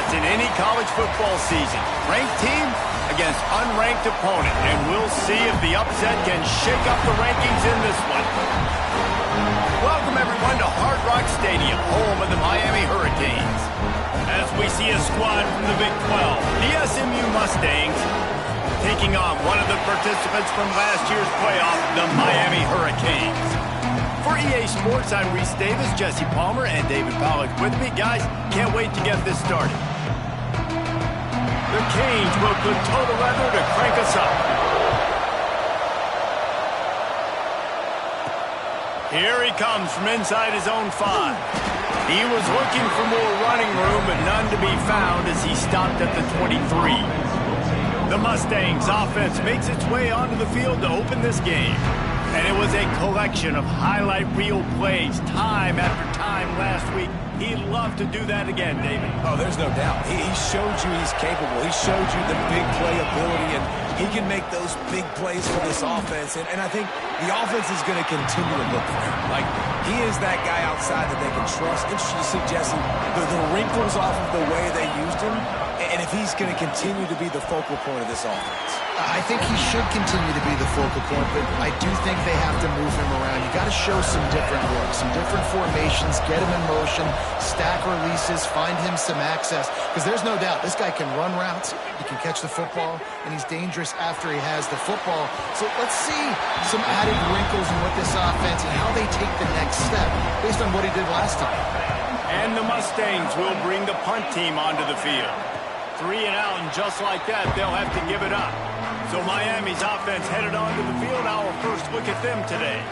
chance in any college football season. Ranked team against unranked opponent, and we'll see if the upset can shake up the rankings in this one. Welcome, everyone, to Hard Rock Stadium, home of the Miami Hurricanes. As we see a squad from the Big 12, the SMU Mustangs, taking on one of the participants from last year's playoff, the Miami Hurricanes. For EA Sports, I'm Reese Davis, Jesse Palmer, and David Pollack with me. Guys, can't wait to get this started. The Canes will put total leather to crank us up. Here he comes from inside his own 5. He was looking for more running room, but none to be found as he stopped at the 23. The Mustangs offense makes its way onto the field to open this game. And it was a collection of highlight reel plays time after time last week. He'd love to do that again, David. Oh, there's no doubt. He showed you he's capable. He showed you the big play ability, and he can make those big plays for this offense. And I think the offense is going to continue to look for him. Like, he is that guy outside that they can trust. Interesting to see, Jesse, the wrinkles off of the way they used him, and if he's going to continue to be the focal point of this offense. I think he should continue to be the focal point, but I do think they have to move him around. You got to show some different looks, some different formations, get him in motion, stack releases, find him some access, because there's no doubt this guy can run routes, he can catch the football, and he's dangerous after he has the football. So let's see some added wrinkles in what this offense and how they take the next step based on what he did last time. And the Mustangs will bring the punt team onto the field. 3 and out, and just like that, they'll have to give it up. So Miami's offense headed onto the field. Our first look at them today.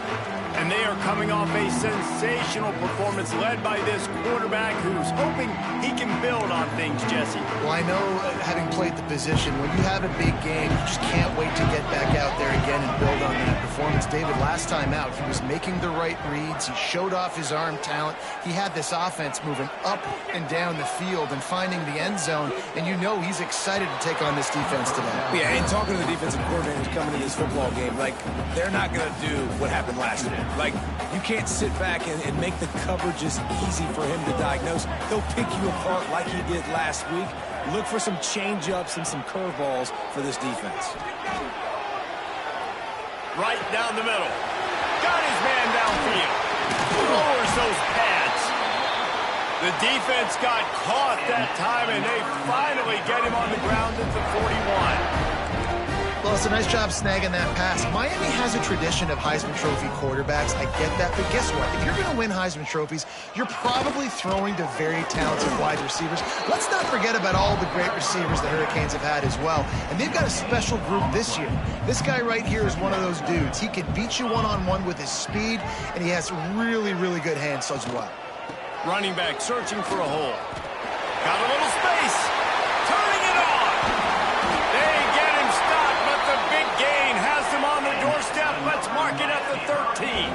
And they are coming off a sensational performance led by this quarterback who's hoping he can build on things, Jesse. Well, I know, having played the position, when you have a big game, you just can't wait to get back out there again and build on that performance. David, last time out, he was making the right reads. He showed off his arm talent. He had this offense moving up and down the field and finding the end zone. And you know he's excited to take on this defense today. Yeah, and talking to the defensive coordinators coming to this football game, like, they're not going to do what happened last year. Like, you can't sit back and make the coverages easy for him to diagnose. He'll pick you apart like he did last week. Look for some change-ups and some curveballs for this defense. Right down the middle. Got his man downfield. Lowers those pads. The defense got caught that time, and they finally get him on the ground at the 41. Well, it's a nice job snagging that pass. Miami has a tradition of Heisman Trophy quarterbacks. I get that. But guess what? If you're going to win Heisman Trophies, you're probably throwing to very talented wide receivers. Let's not forget about all the great receivers the Hurricanes have had as well. And they've got a special group this year. This guy right here is one of those dudes. He can beat you one-on-one with his speed, and he has really, really good hands as well. Running back searching for a hole. Got a little space. Turning it on. They get him stopped, but the big gain has them on the doorstep. Let's mark it at the 13.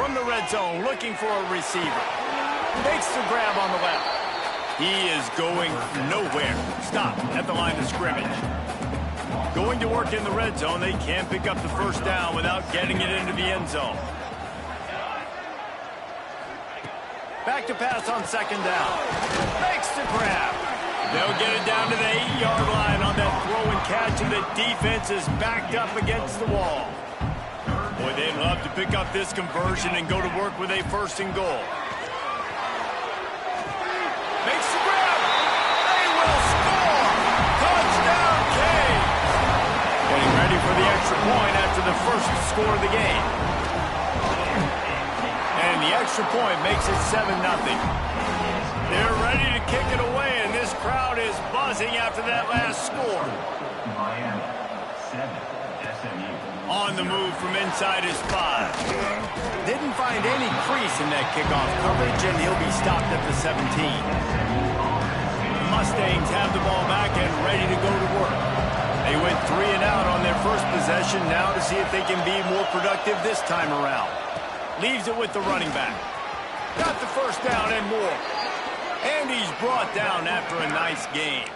From the red zone, looking for a receiver. Makes the grab on the left. He is going nowhere. Stop at the line of scrimmage. Going to work in the red zone, they can't pick up the first down without getting it into the end zone. Back to pass on second down. Makes the grab. They'll get it down to the 8-yard line on that throw and catch, and the defense is backed up against the wall. Boy, they'd love to pick up this conversion and go to work with a first and goal. Makes the grab. They will score. Touchdown, Canes. Getting ready for the extra point after the first score of the game. And the extra point makes it 7-0. They're ready to kick it away, and this crowd is buzzing after that last score. On the move from inside his 5. Didn't find any crease in that kickoff coverage, and he'll be stopped at the 17. The Mustangs have the ball back and ready to go to work. They went 3 and out on their first possession, now to see if they can be more productive this time around. Leaves it with the running back. Got the first down and more. And he's brought down after a nice game.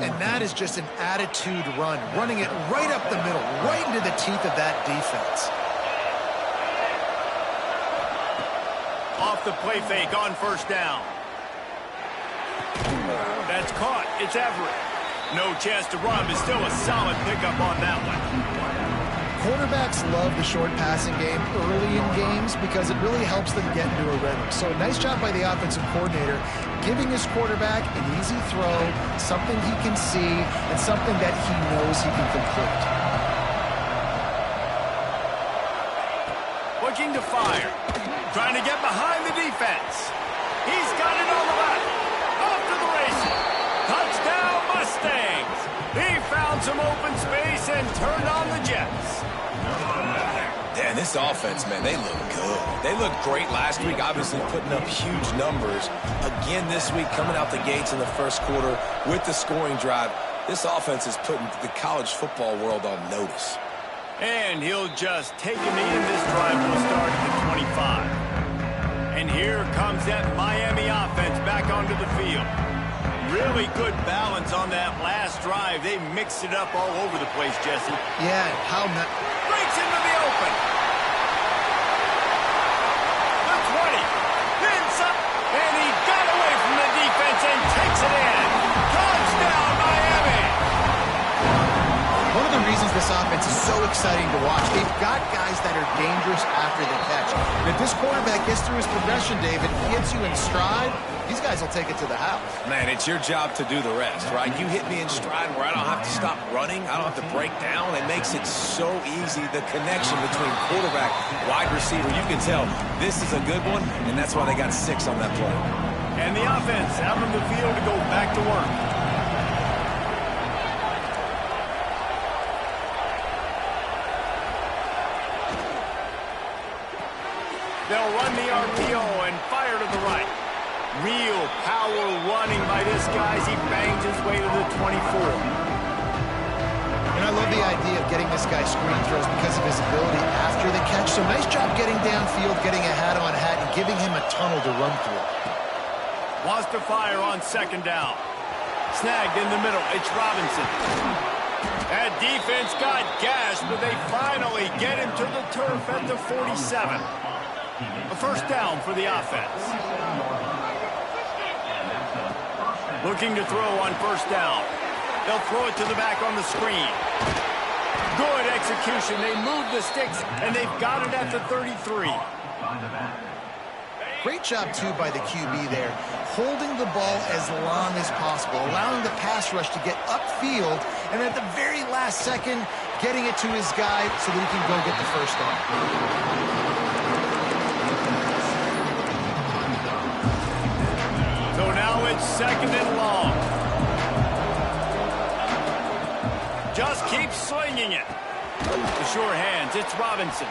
And that is just an attitude run, running it right up the middle, right into the teeth of that defense. Off the play fake on first down. That's caught. It's Everett. No chance to run, but still a solid pickup on that one. Quarterbacks love the short passing game early in games because it really helps them get into a rhythm. So nice job by the offensive coordinator, giving his quarterback an easy throw, something he can see, and something that he knows he can complete. Looking to fire. Trying to get behind the defense. He's got it on the left. Off to the races. Touchdown Mustangs. He found some open space and turned on the Jets. And this offense, man, they look good. They looked great last week, obviously putting up huge numbers. Again this week, coming out the gates in the first quarter with the scoring drive. This offense is putting the college football world on notice. And he'll just take a knee, and this drive will start at the 25. And here comes that Miami offense back onto the field. Really good balance on that last drive. They mixed it up all over the place, Jesse. Yeah, how not... Breaks into the open. The 20. Pins up. And he got away from the defense and takes it in. Touchdown, Miami. One of the reasons this offense is so exciting to watch, they've got guys that are dangerous after the catch. And if this quarterback gets through his progression, David, gets you in stride, these guys will take it to the house. Man, it's your job to do the rest, right? You hit me in stride where I don't have to stop running. I don't have to break down. It makes it so easy, the connection between quarterback, wide receiver. You can tell this is a good one, and that's why they got 6 on that play. And the offense out on the field to go back to work. They'll run the RPO and fire to the right. Real power running by this guy as he bangs his way to the 24. And I love the idea of getting this guy screen throws because of his ability after the catch. So nice job getting downfield, getting a hat-on-hat, and giving him a tunnel to run through. Wants to fire on second down. Snagged in the middle. It's Robinson. That defense got gashed, but they finally get him to the turf at the 47. A first down for the offense. Looking to throw on first down. They'll throw it to the back on the screen. Good execution. They move the sticks, and they've got it at the 33. Great job, too, by the QB there, holding the ball as long as possible, allowing the pass rush to get upfield, and at the very last second, getting it to his guy so that he can go get the first down. So now it's second and long. Just keep slinging it. The sure hands, it's Robinson.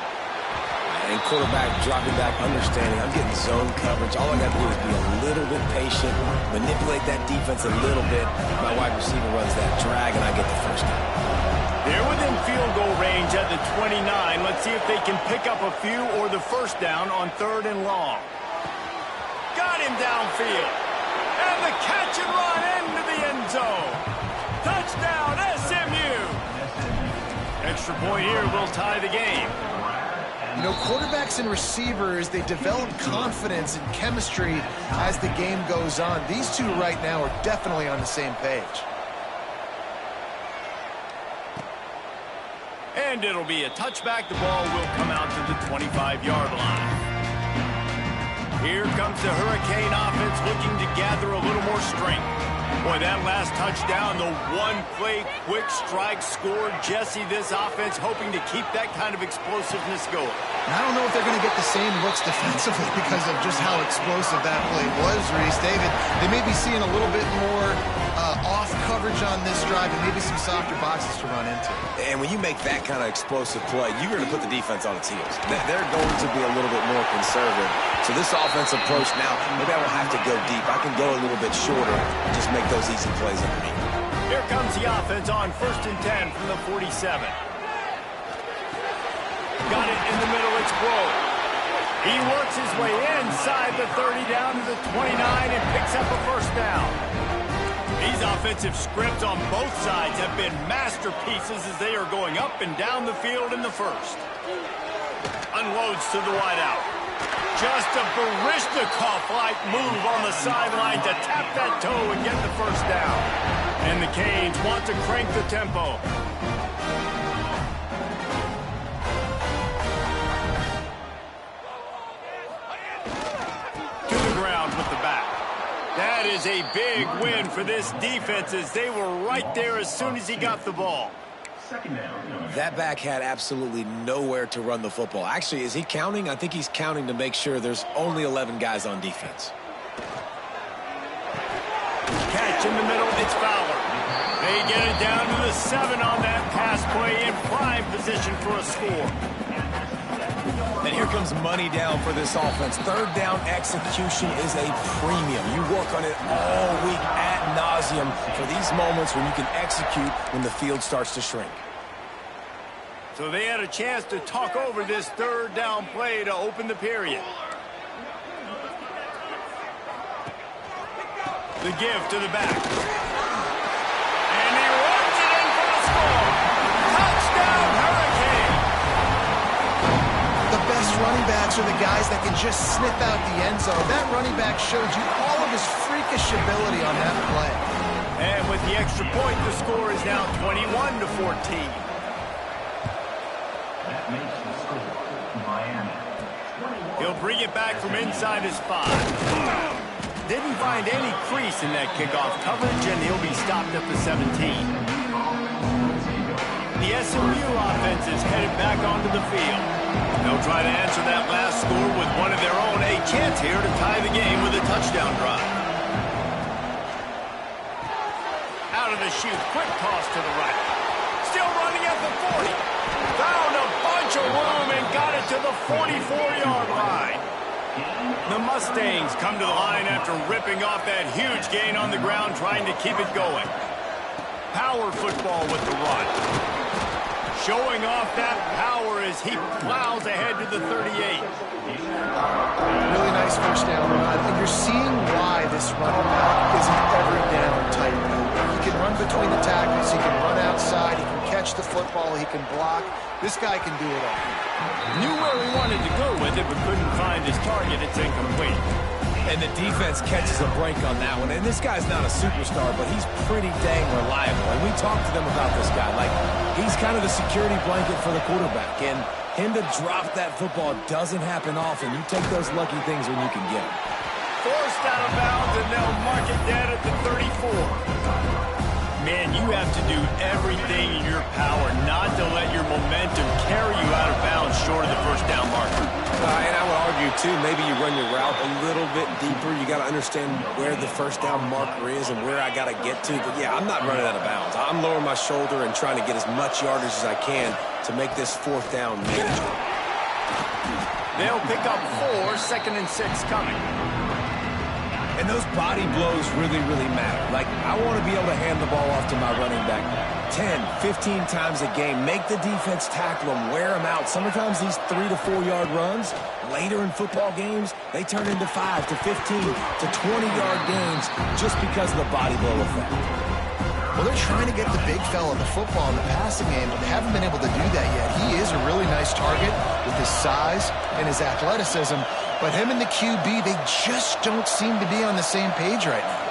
And quarterback dropping back, understanding I'm getting zone coverage. All I got to do is be a little bit patient, manipulate that defense a little bit. My wide receiver runs that drag, and I get the first down. They're within field goal range at the 29. Let's see if they can pick up a few or the first down on third and long. Got him downfield. And the catch and run into the end zone. Touchdown, SMU. Extra point here will tie the game. You know, quarterbacks and receivers, they develop confidence and chemistry as the game goes on. These two right now are definitely on the same page. And it'll be a touchback. The ball will come out to the 25-yard line. Here comes the Hurricane offense looking to gather a little more strength. Boy, that last touchdown, the one-play quick strike scored. Jesse, this offense hoping to keep that kind of explosiveness going. And I don't know if they're going to get the same looks defensively because of just how explosive that play was, Reese. David, they may be seeing a little bit more off coverage on this drive and maybe some softer boxes to run into. And when you make that kind of explosive play, you're going to put the defense on its heels. They're going to be a little bit more conservative. So this offense approach now, maybe I won't have to go deep. I can go a little bit shorter and just make those easy plays underneath. Here comes the offense on 1st and 10 from the 47. Got it in the middle, it's Grove. He works his way inside the 30 down to the 29 and picks up a first down. These offensive scripts on both sides have been masterpieces as they are going up and down the field in the first. Unloads to the wideout. Just a Baryshnikov-like move on the sideline to tap that toe and get the first down. And the Canes want to crank the tempo. To the ground with the back. That is a big win for this defense as they were right there as soon as he got the ball. That back had absolutely nowhere to run the football. Actually, is he counting? I think he's counting to make sure there's only 11 guys on defense. Catch in the middle, it's Fowler. They get it down to the 7 on that pass play in prime position for a score. And here comes money down for this offense. Third down execution is a premium. You work on it all week ad nauseum for these moments when you can execute when the field starts to shrink. So they had a chance to talk over this third down play to open the period. The give to the back. And he runs it in for the score. Touchdown, Hurricane! The best running backs are the guys that can just sniff out the end zone. That running back showed you all of his freakish ability on that play. And with the extra point, the score is now 21-14. He'll bring it back from inside his 5. Didn't find any crease in that kickoff coverage, and he'll be stopped at the 17. The SMU offense is headed back onto the field. They'll try to answer that last score with one of their own. A chance here to tie the game with a touchdown drive. Out of the chute, quick toss to the right. Still running at the 40. Found a bunch of room and got it to the 44-yard line. The Mustangs come to the line after ripping off that huge gain on the ground, trying to keep it going. Power football with the run. Showing off that power as he plows ahead to the 38. Really nice first down run. And you're seeing why this running back is an every down type. He can run between the tackles. He can run outside. He can catch the football. He can block. This guy can do it all. Knew where he wanted to go with it, but couldn't find his target. It's incomplete. And the defense catches a break on that one. And this guy's not a superstar, but he's pretty dang reliable. And we talked to them about this guy. Like, he's kind of the security blanket for the quarterback. And him to drop that football doesn't happen often. You take those lucky things when you can get them. Forced out of bounds, and they'll mark it dead at the 34. Man, you have to do everything in your power not to let your momentum carry you out of bounds short of the first down marker. And I would argue, too, maybe you run your route a little bit deeper. You got to understand where the first down marker is and where I got to get to. But, yeah, I'm not running out of bounds. I'm lowering my shoulder and trying to get as much yardage as I can to make this fourth down manageable. They'll pick up 4, 2nd and 6 coming. And those body blows really, really matter. Like, I want to be able to hand the ball off to my running back 10, 15 times a game. Make the defense tackle them, wear them out. Sometimes these 3 to 4 yard runs, later in football games, they turn into 5 to 15 to 20-yard games just because of the body blow effect. Well, they're trying to get the big fella the football in the passing game, but they haven't been able to do that yet. He is a really nice target with his size and his athleticism, but him and the QB, they just don't seem to be on the same page right now.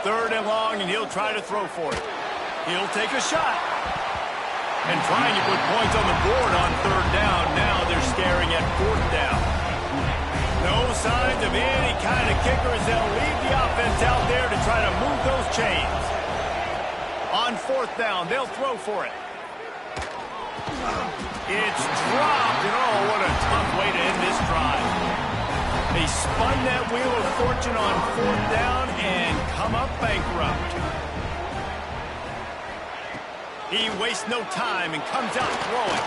3rd and long, and he'll try to throw for it. He'll take a shot. And trying to put points on the board on 3rd down. Now they're staring at 4th down. No signs of any kind of kickers. They'll leave the offense out there to try to move those chains. On 4th down, they'll throw for it. It's dropped, and oh, what a tough way to end this drive. They spun that wheel of fortune on 4th down and come up bankrupt. He wastes no time and comes out throwing.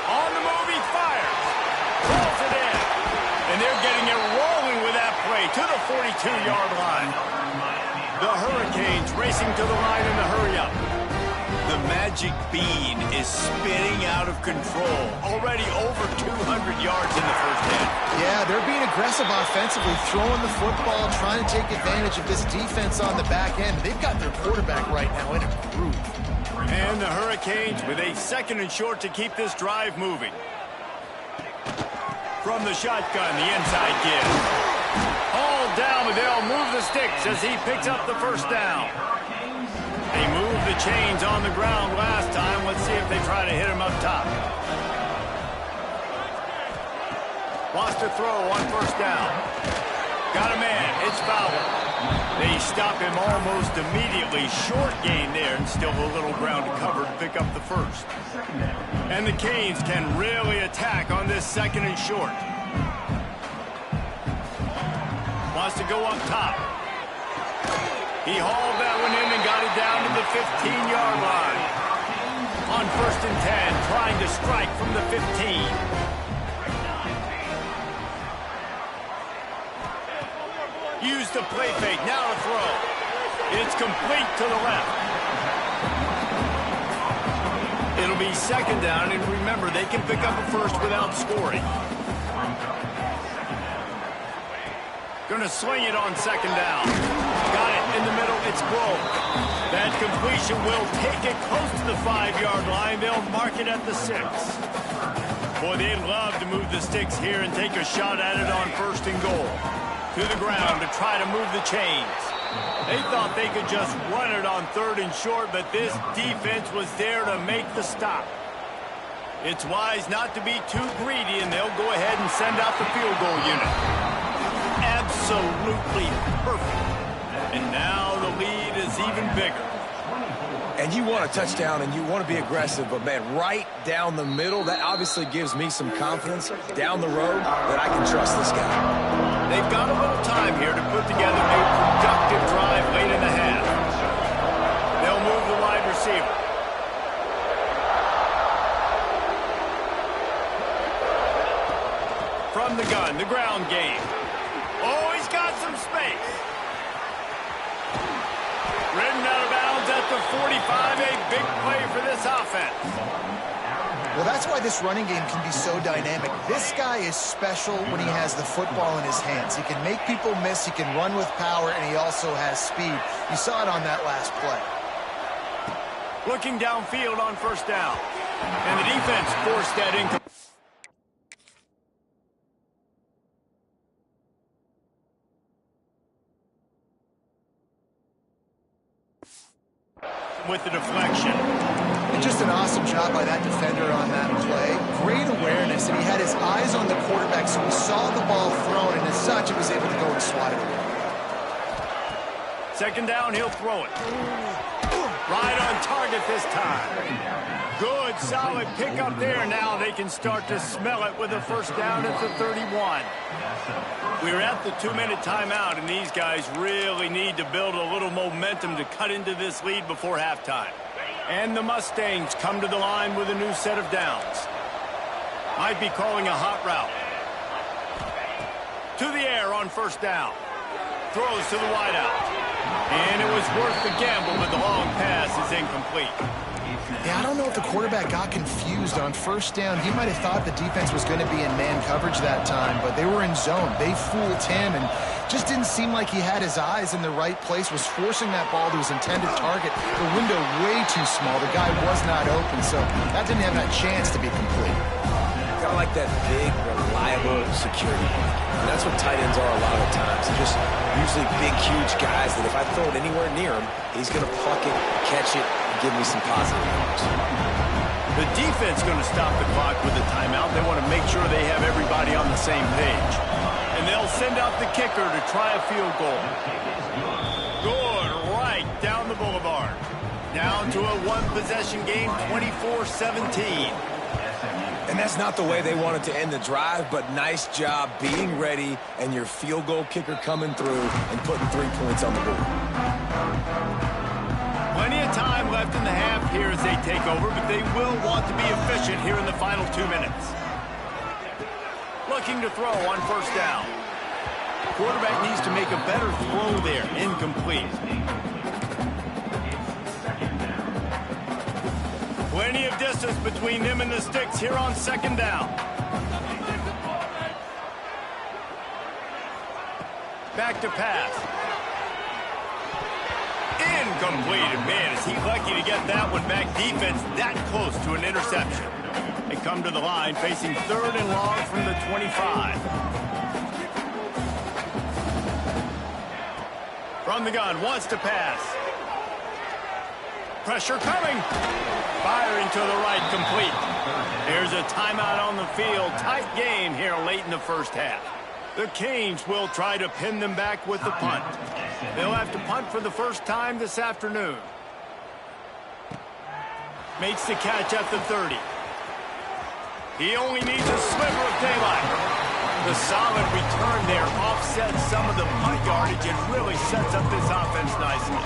On the move, he fires. Throws it in. And they're getting it rolling with that play to the 42-yard line. The Hurricanes racing to the line in the hurry-up. The magic bean is spinning out of control. Already over 200 yards in the first half. Yeah, they're being aggressive offensively, throwing the football, trying to take advantage of this defense on the back end. They've got their quarterback right now in a groove. And the Hurricanes with a 2nd and short to keep this drive moving. From the shotgun, the inside give. All down, but they'll move the sticks as he picks up the first down. They moved the chains on the ground last time. Let's see if they try to hit him up top. Wants to throw on first down. Got a man. It's Fowler. They stop him almost immediately. Short gain there, and still a little ground to cover to pick up the first. And the Canes can really attack on this 2nd and short. Wants to go up top. He hauled that one in and got it down to the 15-yard line. On 1st and 10, trying to strike from the 15. Use the play fake, now to throw. It's complete to the left. It'll be 2nd down, and remember, they can pick up a first without scoring. Gonna sling it on 2nd down. Got it in the middle, it's broke. That completion will take it close to the 5-yard line. They'll mark it at the 6. Boy, they'd love to move the sticks here and take a shot at it on 1st and goal. To the ground to try to move the chains. They thought they could just run it on 3rd and short, but this defense was there to make the stop. It's wise not to be too greedy, and they'll go ahead and send out the field goal unit. Absolutely perfect. And now the lead is even bigger. And you want a touchdown and you want to be aggressive, but, man, right down the middle, that obviously gives me some confidence down the road that I can trust this guy. They've got a little time here to put together a productive drive late in the half. They'll move the wide receiver. From the gun, the ground game. Oh, he's got some space. Ridden out of bounds at the 45, a big play for this offense. Well, that's why this running game can be so dynamic. This guy is special when he has the football in his hands. He can make people miss, he can run with power, and he also has speed. You saw it on that last play. Looking downfield on 1st down. And the defense forced that incomplete. With the deflection. And just an awesome job by that defender on that play. Great awareness, and he had his eyes on the quarterback, so he saw the ball thrown, and as such, he was able to go and swat it away. 2nd down, he'll throw it. Right on target this time. Good, solid pickup there. Now they can start to smell it with a 1st down at the 31. We're at the 2-minute timeout, and these guys really need to build a little momentum to cut into this lead before halftime. And the Mustangs come to the line with a new set of downs. Might be calling a hot route. To the air on 1st down. Throws to the wideout. And it was worth the gamble, but the long pass is incomplete. Yeah, I don't know if the quarterback got confused on 1st down. He might have thought the defense was going to be in man coverage that time, but they were in zone. They fooled him and just didn't seem like he had his eyes in the right place, was forcing that ball to his intended target. The window way too small. The guy was not open, so that didn't have that chance to be complete. Kind of like that big, reliable security blanket. And that's what tight ends are a lot of the times. They're just usually big, huge guys that if I throw it anywhere near him, he's going to pluck it, catch it, and give me some positive numbers. The defense going to stop the clock with a timeout. They want to make sure they have everybody on the same page. And they'll send out the kicker to try a field goal. Good, right down the boulevard. Down to a one-possession game, 24-17. And that's not the way they wanted to end the drive, but nice job being ready and your field goal kicker coming through and putting 3 points on the board. Plenty of time left in the half here as they take over, but they will want to be efficient here in the final 2 minutes. Looking to throw on 1st down. Quarterback needs to make a better throw there. Incomplete. Plenty of distance between them and the sticks here on second down. Back to pass. Incomplete. Man, is he lucky to get that one back. Defense that close to an interception. They come to the line facing 3rd and long from the 25. From the gun, wants to pass. Pressure coming. Firing to the right, complete. There's a timeout on the field. Tight game here late in the first half. The Canes will try to pin them back with the punt. They'll have to punt for the first time this afternoon. Makes the catch at the 30. He only needs a sliver of daylight. The solid return there offsets some of the punt yardage and really sets up this offense nicely.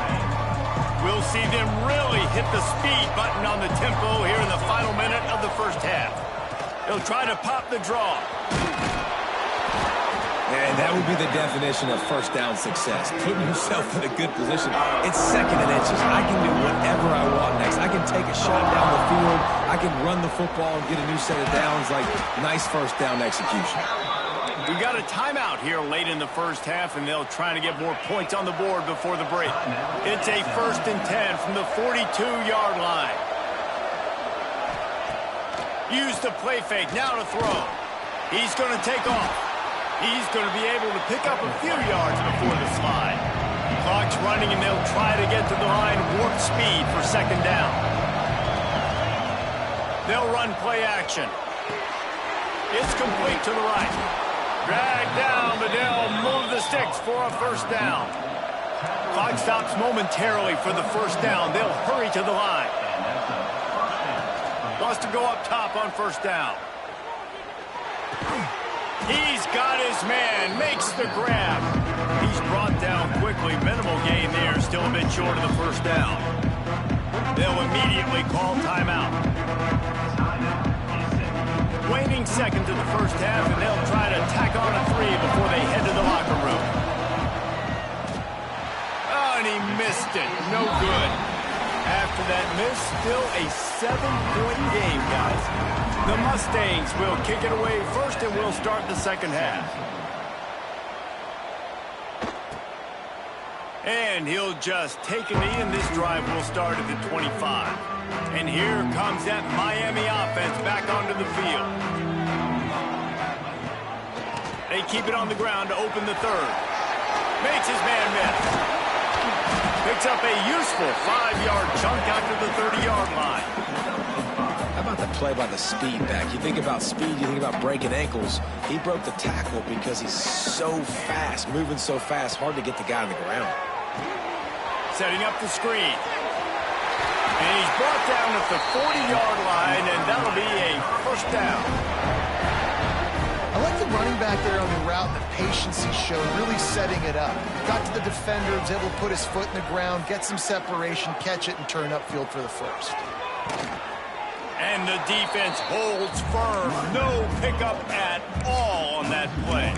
We'll see them really hit the speed button on the tempo here in the final minute of the first half. They'll try to pop the draw. And that would be the definition of first down success. Putting yourself in a good position. It's 2nd and inches. I can do whatever I want next. I can take a shot down the field. I can run the football and get a new set of downs. Like, nice first down execution. We got a timeout here late in the first half, and they'll try to get more points on the board before the break. It's a 1st and 10 from the 42-yard line. Use the play fake. Now to throw. He's going to take off. He's going to be able to pick up a few yards before the slide. Clock's running, and they'll try to get to the line warp speed for 2nd down. They'll run play action. It's complete to the right. Drag down, but they'll move the sticks for a first down. Clock stops momentarily for the first down. They'll hurry to the line. Wants to go up top on first down. He's got his man, makes the grab. He's brought down quickly. Minimal gain there, still a bit short of the first down. They'll immediately call timeout. Waning second to the first half, and they'll try to tack on a 3 before they head to the locker room. Oh, and he missed it. No good. After that miss, still a 7-point game, guys. The Mustangs will kick it away first, and we'll start the second half. And he'll just take a knee, and this drive will start at the 25. And here comes that Miami offense back onto the field. They keep it on the ground to open the 3rd. Makes his man miss. Picks up a useful 5-yard chunk after the 30-yard line. How about the play by the speed back? You think about speed, you think about breaking ankles. He broke the tackle because he's so fast, moving so fast, hard to get the guy on the ground. Setting up the screen. And he's brought down at the 40-yard line, and that'll be a first down. I like the running back there on the route, the patience he showed, really setting it up. Got to the defender, was able to put his foot in the ground, get some separation, catch it, and turn upfield for the first. And the defense holds firm. No pickup at all on that play.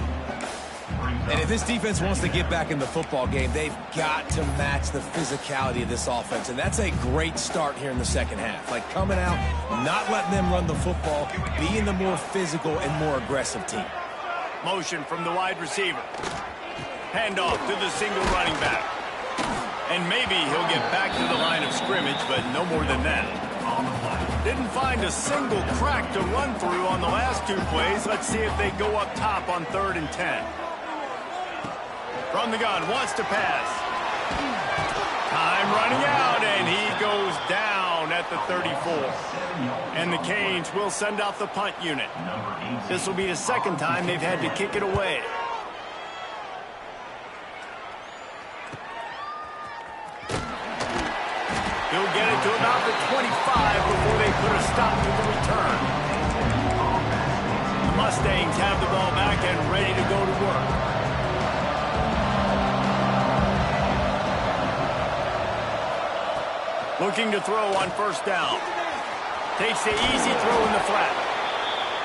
And if this defense wants to get back in the football game, they've got to match the physicality of this offense. And that's a great start here in the second half. Like coming out, not letting them run the football, being the more physical and more aggressive team. Motion from the wide receiver. Handoff to the single running back. And maybe he'll get back to the line of scrimmage, but no more than that. Didn't find a single crack to run through on the last 2 plays. Let's see if they go up top on 3rd and 10. From the gun, wants to pass. Time running out, and he goes down at the 34. And the Canes will send out the punt unit. This will be the 2nd time they've had to kick it away. He'll get it to about the 25 before they put a stop to the return. The Mustangs have the ball back and ready to go to work. Looking to throw on first down. Takes the easy throw in the flat.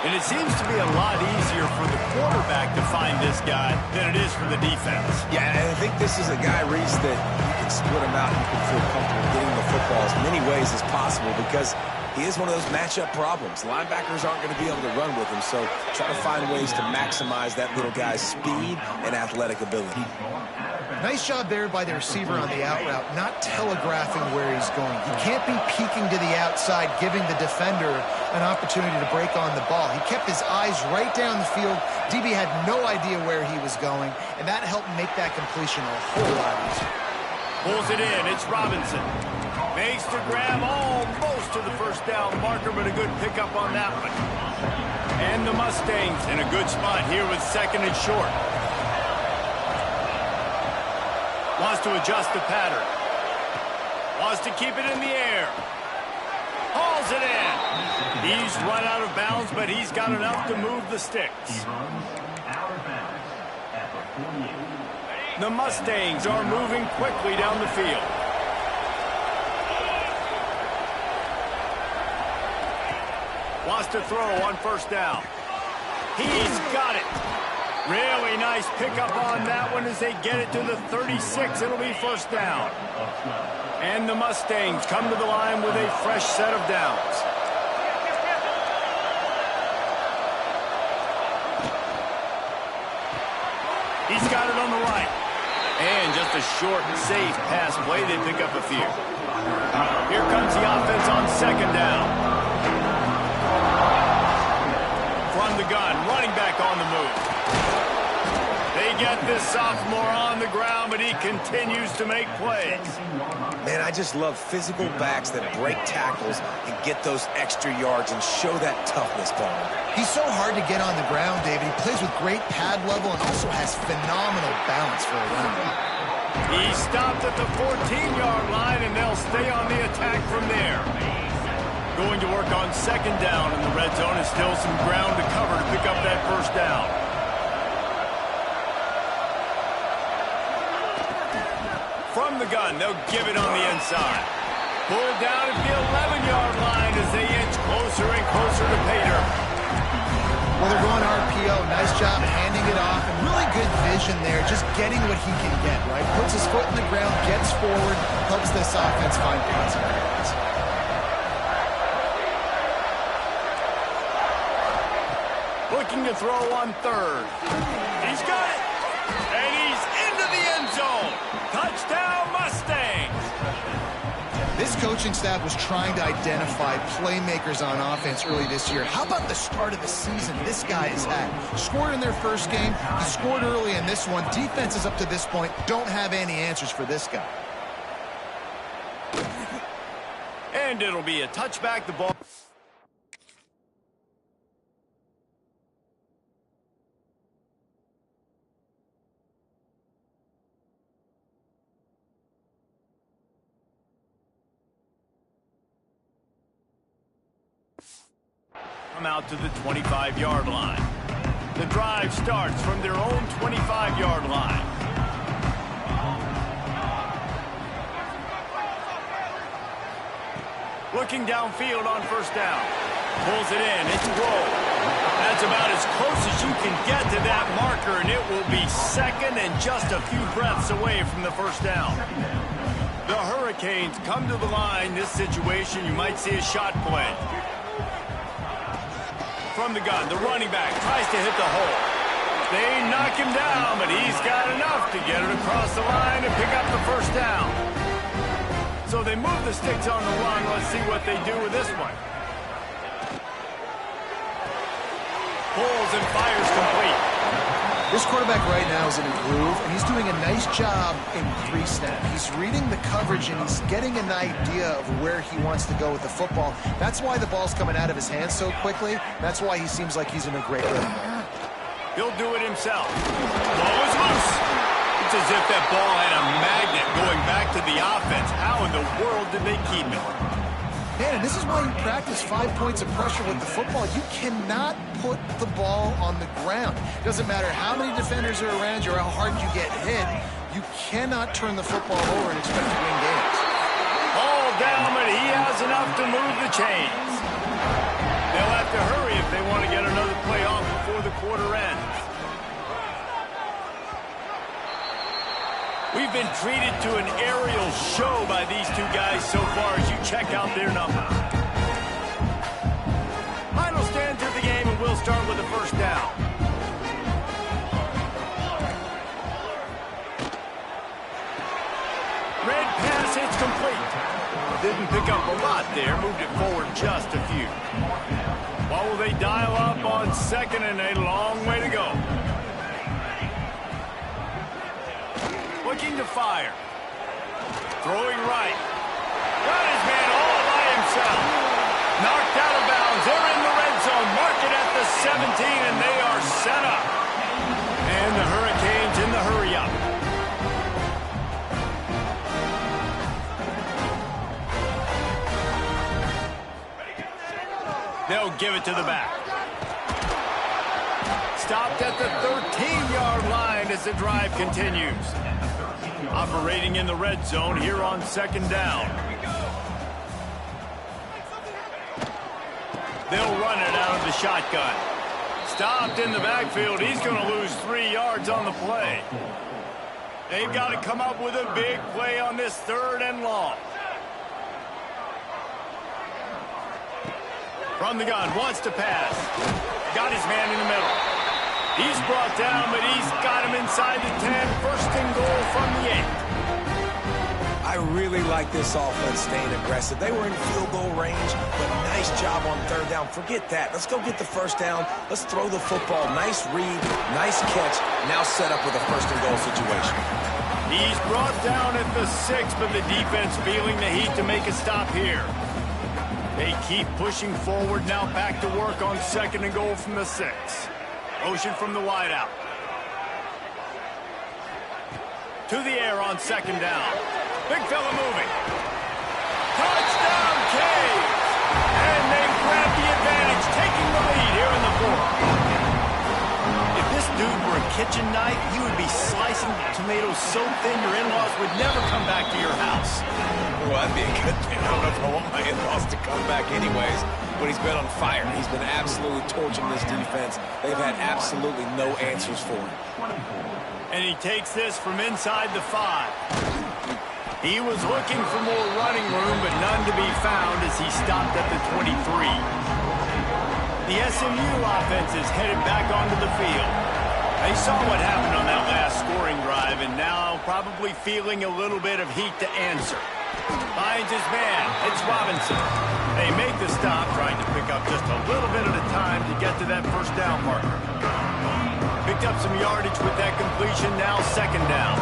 And it seems to be a lot easier for the quarterback to find this guy than it is for the defense. Yeah, and I think this is a guy, Reese, that you can split him out. You can feel comfortable getting the football as many ways as possible because he is one of those matchup problems. Linebackers aren't going to be able to run with him, so try to find ways to maximize that little guy's speed and athletic ability. Nice job there by the receiver on the out route, not telegraphing where he's going. He can't be peeking to the outside, giving the defender an opportunity to break on the ball. He kept his eyes right down the field. DB had no idea where he was going, and that helped make that completion a whole lot easier. Pulls it in. It's Robinson. Makes the grab almost to the first down marker, but a good pickup on that one. And the Mustangs in a good spot here with second and short. Wants to adjust the pattern. Wants to keep it in the air. Hauls it in. He's run out of bounds, but he's got enough to move the sticks. The Mustangs are moving quickly down the field. Wants to throw on first down. He's got it. Really nice pickup on that one as they get it to the 36. It'll be first down. And the Mustangs come to the line with a fresh set of downs. He's got it on the right. And just a short, safe pass play. They pick up a few. Here comes the offense on second down. From the gun, running back on the move. They get this sophomore on the ground, but he continues to make plays. Man, I just love physical backs that break tackles and get those extra yards and show that toughness, Paul. He's so hard to get on the ground, David. He plays with great pad level and also has phenomenal balance for a running back. He stopped at the 14-yard line, and they'll stay on the attack from there. Going to work on second down in the red zone, and still some ground to cover to pick up that first down. From the gun, they'll give it on the inside. Pulled down at the 11-yard line as they inch closer and closer to pay dirt. Well, they're going RPO. Nice job handing it off. And really good vision there, just getting what he can get, right? Puts his foot in the ground, gets forward, helps this offense find passing areas. Looking to throw on third. He's got it. And he's into the end zone. Touchdown, Mustangs. This coaching staff was trying to identify playmakers on offense early this year. How about the start of the season this guy has had? Scored in their first game. He scored early in this one. Defenses up to this point don't have any answers for this guy. And it'll be a touchback. The ball. Come out to the 25-yard line. The drive starts from their own 25-yard line. Looking downfield on first down. Pulls it in. It's rolled. That's about as close as you can get to that marker, and it will be second and just a few breaths away from the first down. The Hurricanes come to the line. This situation, you might see a shot play. From the gun, the running back tries to hit the hole. They knock him down, but he's got enough to get it across the line and pick up the first down. So they move the sticks on the run. Let's see what they do with this one. Pulls and fires complete. This quarterback right now is in a groove, and he's doing a nice job in three-snap. He's reading the coverage, and he's getting an idea of where he wants to go with the football. That's why the ball's coming out of his hands so quickly. That's why he seems like he's in a great rhythm. He'll do it himself. Ball is loose. It's as if that ball had a magnet going back to the offense. How in the world did they keep it? Man, and this is why you practice 5 points of pressure with the football. You cannot put the ball on the ground. Doesn't matter how many defenders are around you or how hard you get hit. You cannot turn the football over and expect to win games. Ball down, but he has enough to move the chains. They'll have to hurry if they want to get another play off before the quarter ends. We've been treated to an aerial show by these two guys so far as you check out their numbers. Didn't pick up a lot there. Moved it forward just a few. What will they dial up on second and a long way to go? Looking to fire. Throwing right. Got his man all by himself. Knocked out of bounds. They're in the red zone. Mark it at the 17, and they are set up. And the Hurricanes in the hurry-up. They'll give it to the back. Stopped at the 13-yard line as the drive continues. Operating in the red zone here on second down. They'll run it out of the shotgun. Stopped in the backfield. He's going to lose 3 yards on the play. They've got to come up with a big play on this third and long. From the gun, wants to pass. Got his man in the middle. He's brought down, but he's got him inside the 10. First and goal from the 8. I really like this offense staying aggressive. They were in field goal range, but nice job on third down. Forget that. Let's go get the first down. Let's throw the football. Nice read, nice catch. Now set up with a first and goal situation. He's brought down at the 6, but the defense feeling the heat to make a stop here. They keep pushing forward, now back to work on second and goal from the 6. Motion from the wideout. To the air on second down. Big fella moving. Touchdown, Caves! And they grab the advantage, taking the lead here in the 4th. If this dude were a kitchen knife, he would be slicing tomatoes so thin your in-laws would never come back to your house. Well, that'd be a good thing. I don't know if I want my in-laws to come back anyways, but he's been on fire. He's been absolutely torching this defense. They've had absolutely no answers for him. And he takes this from inside the 5. He was looking for more running room, but none to be found as he stopped at the 23. The SMU offense is headed back onto the field. They saw what happened on that last scoring drive, and now probably feeling a little bit of heat to answer. Finds his man. It's Robinson. They make the stop, trying to pick up just a little bit at a time to get to that first down marker. Picked up some yardage with that completion, now second down.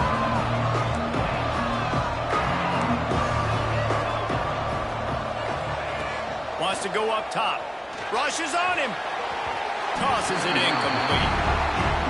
Wants to go up top. Rushes on him. Tosses it incomplete.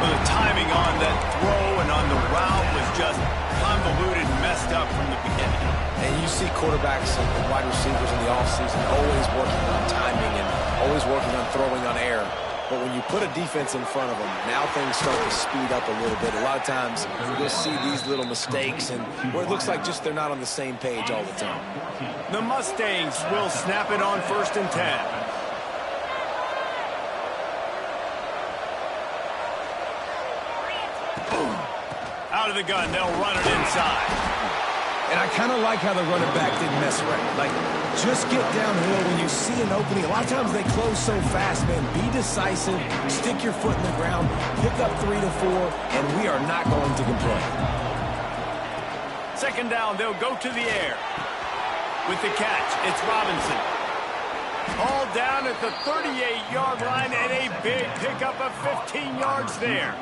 Well, the timing on that throw and on the route was just convoluted and messed up from the beginning. And you see quarterbacks and wide receivers in the offseason always working on timing and always working on throwing on air. But when you put a defense in front of them, now things start to speed up a little bit. A lot of times you'll see these little mistakes and where it looks like just they're not on the same page all the time. The Mustangs will snap it on 1st and 10. Out of the gun, they'll run it inside. And I kind of like how the running back didn't mess around. Like, just get downhill when you see an opening. A lot of times they close so fast, man. Be decisive, stick your foot in the ground, pick up 3 to 4, and we are not going to complain. Second down, they'll go to the air. With the catch, it's Robinson. Hauled down at the 38-yard line, and a big pickup of 15 yards there.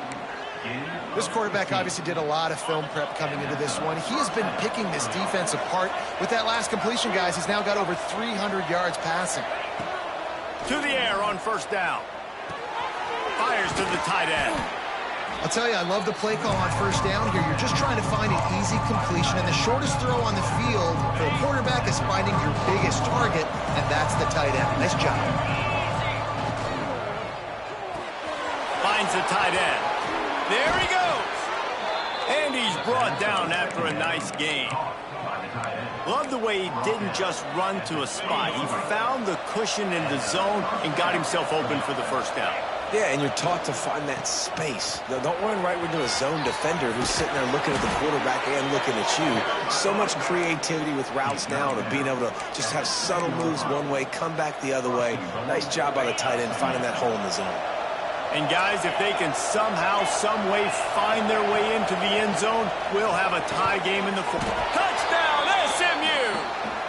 This quarterback obviously did a lot of film prep coming into this one. He has been picking this defense apart. With that last completion, guys, he's now got over 300 yards passing. To the air on first down. Fires to the tight end. I'll tell you, I love the play call on first down here. You're just trying to find an easy completion, and the shortest throw on the field for a quarterback is finding your biggest target, and that's the tight end. Nice job. Finds the tight end. There he goes. And he's brought down after a nice gain. Love the way he didn't just run to a spot. He found the cushion in the zone and got himself open for the first down. Yeah, and you're taught to find that space. Don't run right into a zone defender who's sitting there looking at the quarterback and looking at you. So much creativity with routes now to being able to just have subtle moves one way, come back the other way. Nice job by the tight end finding that hole in the zone. And guys, if they can somehow, some way find their way into the end zone, we'll have a tie game in the fourth. Touchdown, SMU!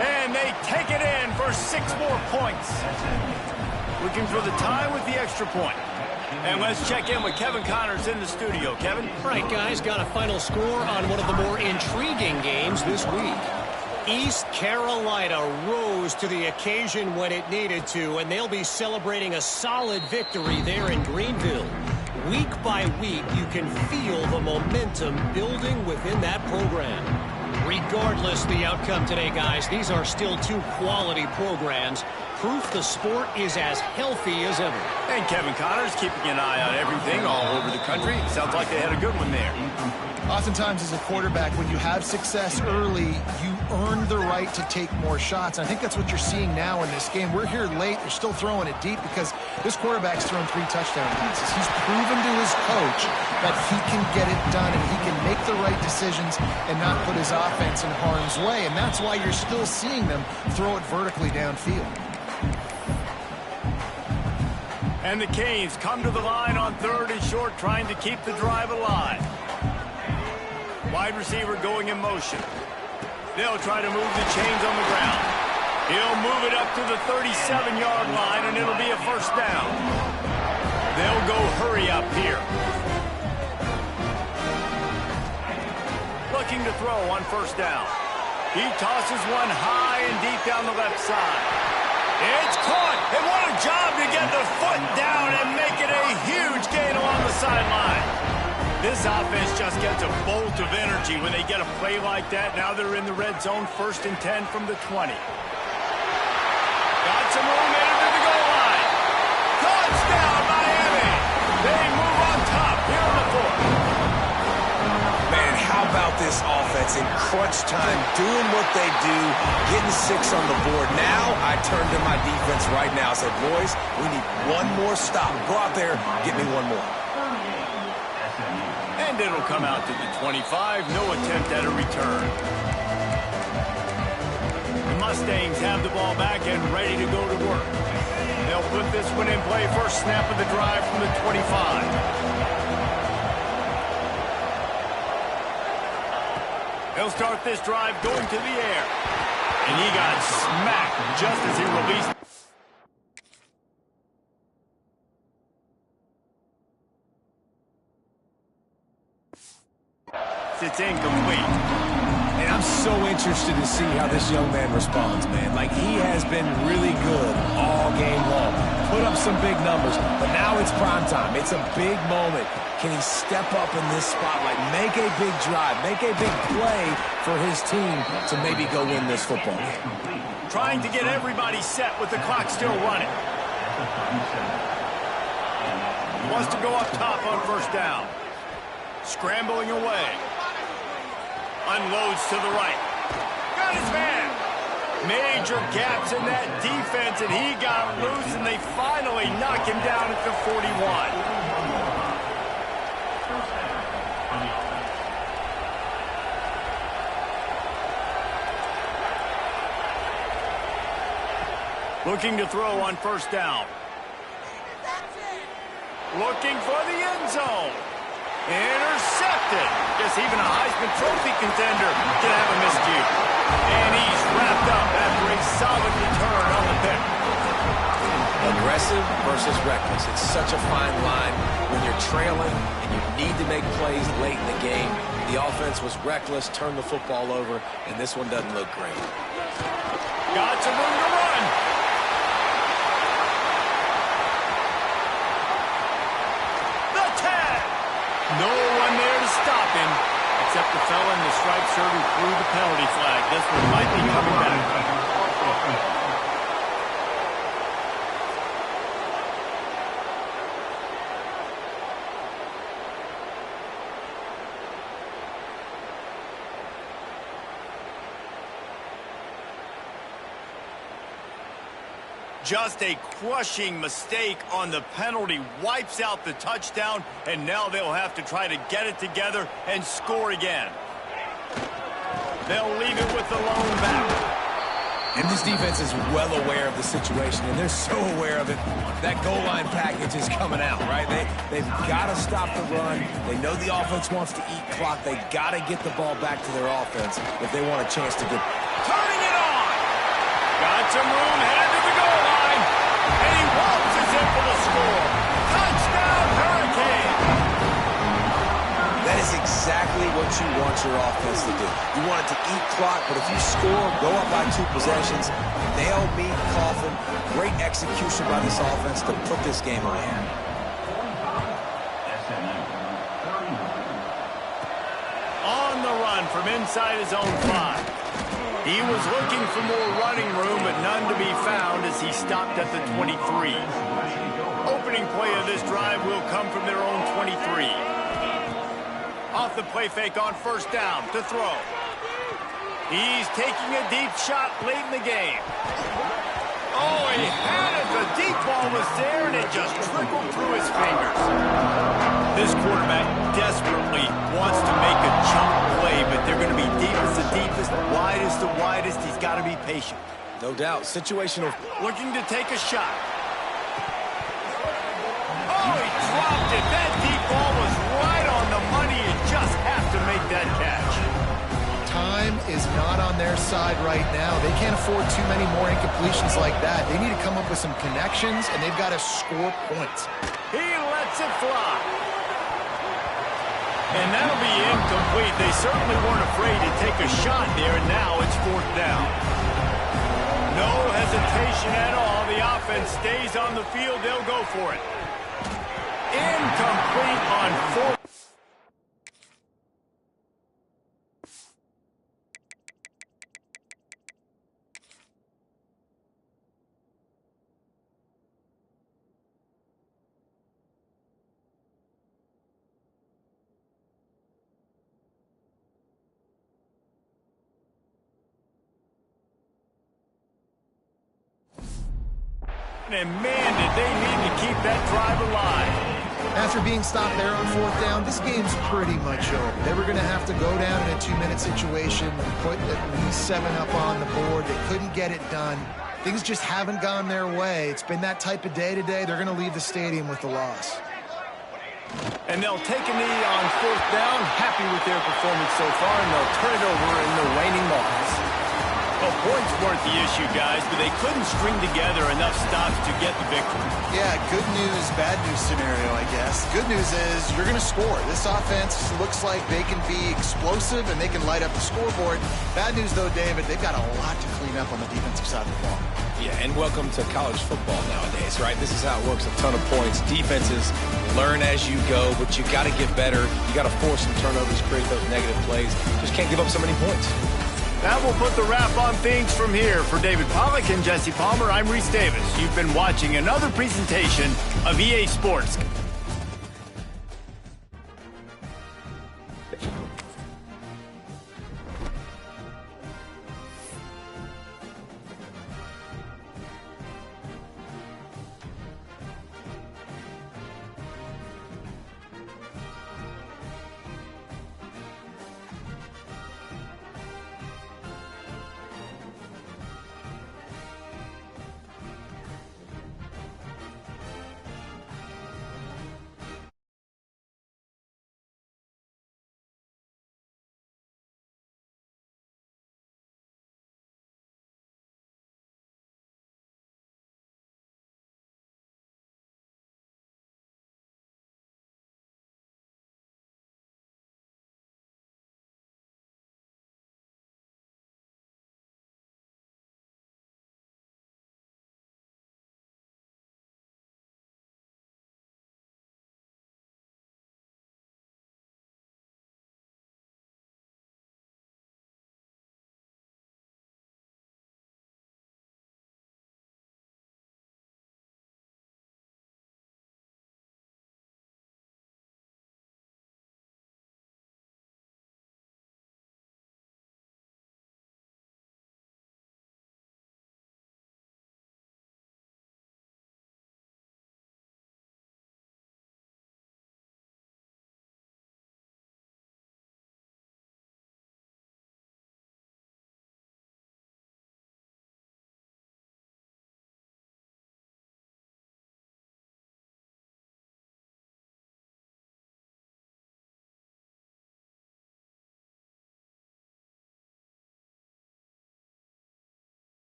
And they take it in for 6 more points. Looking for the tie with the extra point. And let's check in with Kevin Connors in the studio. Kevin? All right, guys, got a final score on one of the more intriguing games this week. East Carolina rose to the occasion when it needed to, and they'll be celebrating a solid victory there in Greenville. Week by week, you can feel the momentum building within that program. Regardless the outcome today, guys, these are still 2 quality programs. Proof the sport is as healthy as ever. And Kevin Connors keeping an eye on everything all over the country. Sounds like they had a good one there. Oftentimes as a quarterback, when you have success early, you earn the right to take more shots. And I think that's what you're seeing now in this game. We're here late. They're still throwing it deep because this quarterback's thrown 3 touchdown passes. He's proven to his coach that he can get it done and he can make the right decisions and not put his offense in harm's way. And that's why you're still seeing them throw it vertically downfield. And the Canes come to the line on 3rd and short, trying to keep the drive alive. Wide receiver going in motion. They'll try to move the chains on the ground. He'll move it up to the 37-yard line, and it'll be a first down. They'll go hurry up here. Looking to throw on first down. He tosses one high and deep down the left side. It's caught, and what a job to get the foot down and make it a huge gain along the sideline. This offense just gets a bolt of energy when they get a play like that. Now they're in the red zone, 1st and 10 from the 20. Got some room into the goal line. Touchdown, Miami! They move on top here in the 4th. Man, how about this offense in crunch time, doing what they do, getting 6 on the board. Now I turn to my defense right now. I said, boys, we need one more stop. Go out there, get me one more. And it'll come out to the 25. No attempt at a return. The Mustangs have the ball back and ready to go to work. They'll put this one in play. First snap of the drive from the 25. He'll start this drive going to the air. And he got smacked just as he released. It's incomplete. And I'm so interested to see how this young man responds, man. Like, he has been really good all game long. Put up some big numbers, but now it's prime time. It's a big moment. Can he step up in this spotlight, make a big drive, make a big play for his team to maybe go win this football game? Trying to get everybody set with the clock still running. Wants to go up top on first down. Scrambling away. Unloads to the right. Got his man. Major gaps in that defense, and he got loose, and they finally knock him down at the 41. Looking to throw on first down. Looking for the end zone. Intercepted. Guess even a Heisman Trophy contender can have a miscue. And he's wrapped up after a solid return on the pick. Aggressive versus reckless. It's such a fine line when you're trailing and you need to make plays late in the game. The offense was reckless, turned the football over, and this one doesn't look great. Got some room to run. No one there to stop him, except the fella in the striped shirt who threw the penalty flag. This one might be coming back. Just a crushing mistake on the penalty wipes out the touchdown, and now they'll have to try to get it together and score again. They'll leave it with the lone back. And this defense is well aware of the situation, and they're so aware of it. That goal line package is coming out, right? They've got to stop the run. They know the offense wants to eat clock. They got to get the ball back to their offense if they want a chance to get. Turning it on! Got some room, headed to the goal line. And he waltzes in for the score. Touchdown, Hurricane. That is exactly what you want your offense to do. You want it to eat clock, but if you score, go up by 2 possessions, nail meet Coffin. Great execution by this offense to put this game away. On the run from inside his own 5. He was looking for more running room, but none to be found as he stopped at the 23. Opening play of this drive will come from their own 23. Off the play fake on first down to throw. He's taking a deep shot late in the game. Oh, he had it. The deep ball was there, and it just trickled through his fingers. This quarterback desperately wants to make a chunk play, but they're going to be deepest to deepest, widest to widest. He's got to be patient. No doubt. Situational. Looking to take a shot. Oh, he dropped it. That deep ball was right on the money. You just have to make that catch. Time is not on their side right now. They can't afford too many more incompletions like that. They need to come up with some connections, and they've got to score points. He lets it fly. And that'll be incomplete. They certainly weren't afraid to take a shot there, and now it's 4th down. No hesitation at all. The offense stays on the field. They'll go for it. Incomplete on 4th. And man, did they need to keep that drive alive. After being stopped there on 4th down, this game's pretty much over. They were going to have to go down in a 2-minute situation, put at least 7 up on the board. They couldn't get it done. Things just haven't gone their way. It's been that type of day today. They're going to leave the stadium with the loss. And they'll take a knee on 4th down, happy with their performance so far, and they'll turn it over in the waning moments. Well, points weren't the issue, guys, but they couldn't string together enough stops to get the victory. Yeah, good news, bad news scenario, I guess. Good news is you're going to score. This offense looks like they can be explosive and they can light up the scoreboard. Bad news, though, David, they've got a lot to clean up on the defensive side of the ball. Yeah, and welcome to college football nowadays, right? This is how it works, a ton of points. Defenses learn as you go, but you got to get better. You got to force some turnovers, create those negative plays. Just can't give up so many points. That will put the wrap on things from here. For David Pollack and Jesse Palmer, I'm Reese Davis. You've been watching another presentation of EA Sports.